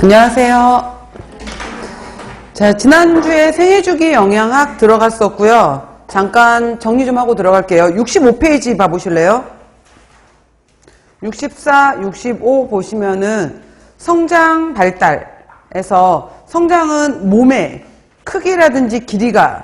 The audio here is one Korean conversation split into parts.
안녕하세요. 자, 지난주에 생애주기 영양학 들어갔었고요. 잠깐 정리 좀 하고 들어갈게요. 65페이지 봐보실래요? 64, 65 보시면은 성장 발달에서 성장은 몸의 크기라든지 길이가,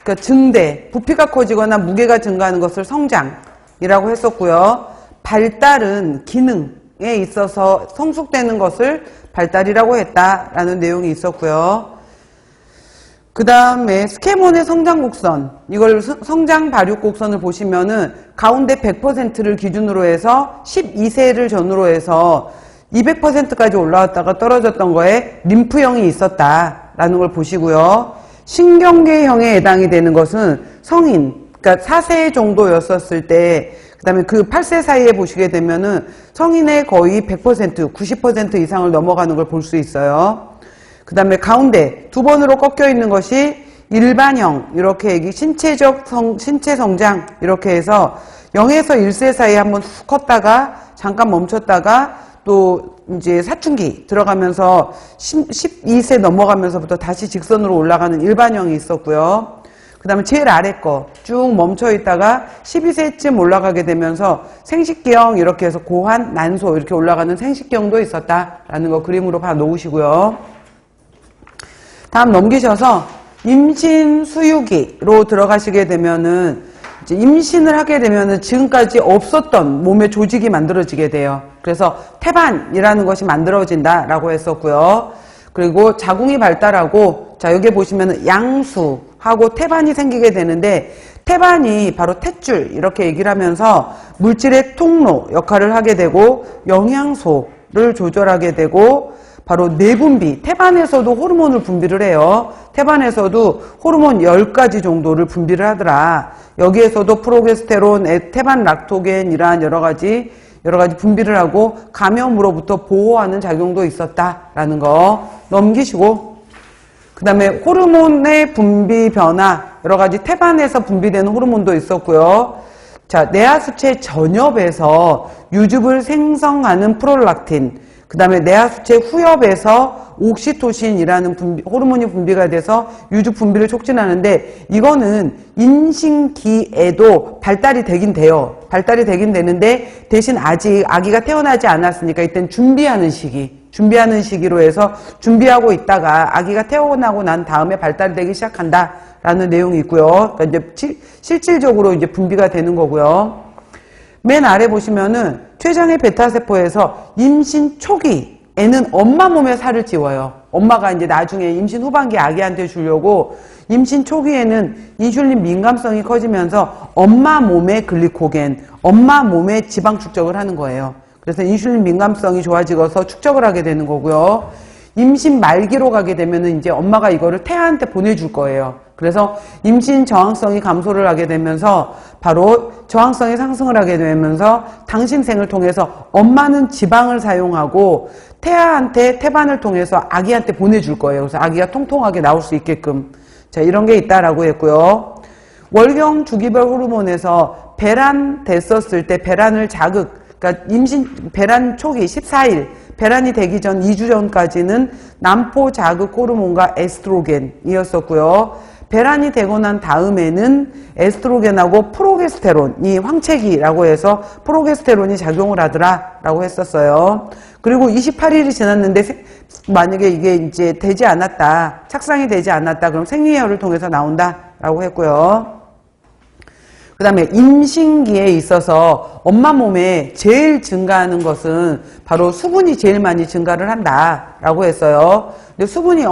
그러니까 증대, 부피가 커지거나 무게가 증가하는 것을 성장이라고 했었고요. 발달은 기능에 있어서 성숙되는 것을 발달이라고 했다라는 내용이 있었고요. 그 다음에 스케몬의 성장 곡선, 이걸 성장 발육 곡선을 보시면은 가운데 100%를 기준으로 해서 12세를 전후로 해서 200%까지 올라왔다가 떨어졌던 거에 림프형이 있었다라는 걸 보시고요. 신경계형에 해당이 되는 것은 성인, 그러니까 4세 정도였었을 때, 그 다음에 그 8세 사이에 보시게 되면은 성인의 거의 100%, 90% 이상을 넘어가는 걸 볼 수 있어요. 그 다음에 가운데 두 번으로 꺾여 있는 것이 일반형, 이렇게 신체 성장, 이렇게 해서 0에서 1세 사이에 한번 훅 컸다가 잠깐 멈췄다가 또 이제 사춘기 들어가면서 12세 넘어가면서부터 다시 직선으로 올라가는 일반형이 있었고요. 그 다음에 제일 아래 거 쭉 멈춰 있다가 12세쯤 올라가게 되면서 생식기형, 이렇게 해서 고환, 난소 이렇게 올라가는 생식기형도 있었다라는 거 그림으로 봐 놓으시고요. 다음 넘기셔서 임신 수유기로 들어가시게 되면은 이제 임신을 하게 되면은 지금까지 없었던 몸의 조직이 만들어지게 돼요. 그래서 태반이라는 것이 만들어진다라고 했었고요. 그리고 자궁이 발달하고, 자, 여기 보시면은 양수하고 태반이 생기게 되는데, 태반이 바로 탯줄, 이렇게 얘기를 하면서 물질의 통로 역할을 하게 되고, 영양소를 조절하게 되고, 바로 내분비, 태반에서도 호르몬을 분비를 해요. 태반에서도 호르몬 10가지 정도를 분비를 하더라. 여기에서도 프로게스테론, 태반 락토겐, 이러한 여러 가지 분비를 하고 감염으로부터 보호하는 작용도 있었다라는 거 넘기시고, 그 다음에 호르몬의 분비 변화, 여러 가지 태반에서 분비되는 호르몬도 있었고요. 자, 내하수체 전엽에서 유즙을 생성하는 프롤락틴, 그 다음에 내하수체 후엽에서 옥시토신이라는 호르몬이 분비가 돼서 유즙 분비를 촉진하는데, 이거는 임신기에도 발달이 되긴 돼요. 발달이 되긴 되는데, 대신 아직 아기가 태어나지 않았으니까 이땐 준비하는 시기로 해서 준비하고 있다가 아기가 태어나고 난 다음에 발달이 되기 시작한다라는 내용이 있고요. 그러니까 이제 실질적으로 이제 분비가 되는 거고요. 맨 아래 보시면은 췌장의 베타세포에서 임신 초기에는 엄마 몸에 살을 찌워요. 엄마가 이제 나중에 임신 후반기에 아기한테 주려고 임신 초기에는 인슐린 민감성이 커지면서 엄마 몸의 글리코겐, 엄마 몸의 지방 축적을 하는 거예요. 그래서 인슐린 민감성이 좋아지고서 축적을 하게 되는 거고요. 임신 말기로 가게 되면은 이제 엄마가 이거를 태아한테 보내줄 거예요. 그래서 임신 저항성이 감소를 하게 되면서 바로 저항성이 상승을 하게 되면서 당신생을 통해서 엄마는 지방을 사용하고 태아한테 태반을 통해서 아기한테 보내줄 거예요. 그래서 아기가 통통하게 나올 수 있게끔. 자, 이런 게 있다라고 했고요. 월경 주기별 호르몬에서 배란 됐었을 때 배란을 그러니까 배란 초기 14일, 배란이 되기 전 2주 전까지는 난포 자극 호르몬과 에스트로겐이었었고요. 배란이 되고 난 다음에는 에스트로겐하고 프로게스테론이 황체기라고 해서 프로게스테론이 작용을 하더라라고 했었어요. 그리고 28일이 지났는데 만약에 이게 이제 되지 않았다, 착상이 되지 않았다, 그럼 생리혈을 통해서 나온다라고 했고요. 그 다음에 임신기에 있어서 엄마 몸에 제일 증가하는 것은 바로 수분이 제일 많이 증가를 한다라고 했어요. 근데 수분은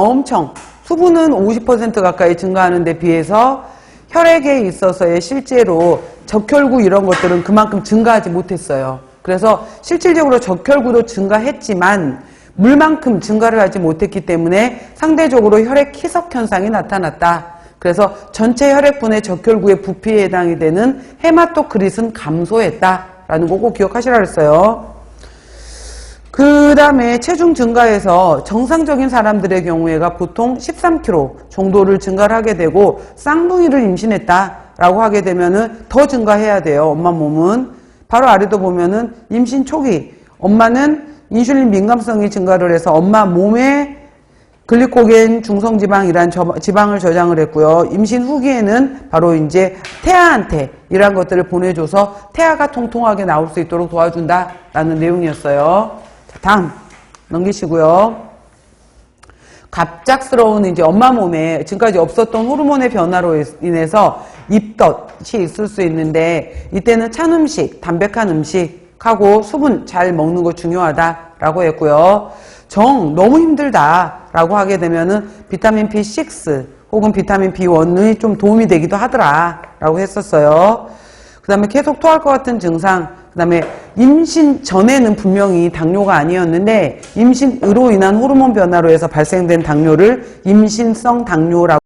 50% 가까이 증가하는 데 비해서 혈액에 있어서의 실제로 적혈구 이런 것들은 그만큼 증가하지 못했어요. 그래서 실질적으로 적혈구도 증가했지만 물만큼 증가를 하지 못했기 때문에 상대적으로 혈액 희석 현상이 나타났다. 그래서 전체 혈액분의 적혈구의 부피에 해당이 되는 헤마토크릿은 감소했다라는 거 꼭 기억하시라 그랬어요. 그 다음에 체중 증가해서 정상적인 사람들의 경우에가 보통 13kg 정도를 증가를 하게 되고 쌍둥이를 임신했다라고 하게 되면은 더 증가해야 돼요. 엄마 몸은. 바로 아래도 보면은 임신 초기 엄마는 인슐린 민감성이 증가를 해서 엄마 몸에 글리코겐 중성지방이란 지방을 저장을 했고요. 임신 후기에는 바로 이제 태아한테 이러한 것들을 보내줘서 태아가 통통하게 나올 수 있도록 도와준다라는 내용이었어요. 자, 다음 넘기시고요. 갑작스러운 이제 엄마 몸에 지금까지 없었던 호르몬의 변화로 인해서 입덧이 있을 수 있는데 이때는 찬 음식, 담백한 음식하고 수분 잘 먹는 거 중요하다라고 했고요. 정 너무 힘들다라고 하게 되면은 비타민 B6 혹은 비타민 B1이 좀 도움이 되기도 하더라라고 했었어요. 그 다음에 계속 토할 것 같은 증상, 그 다음에 임신 전에는 분명히 당뇨가 아니었는데 임신으로 인한 호르몬 변화로 해서 발생된 당뇨를 임신성 당뇨라고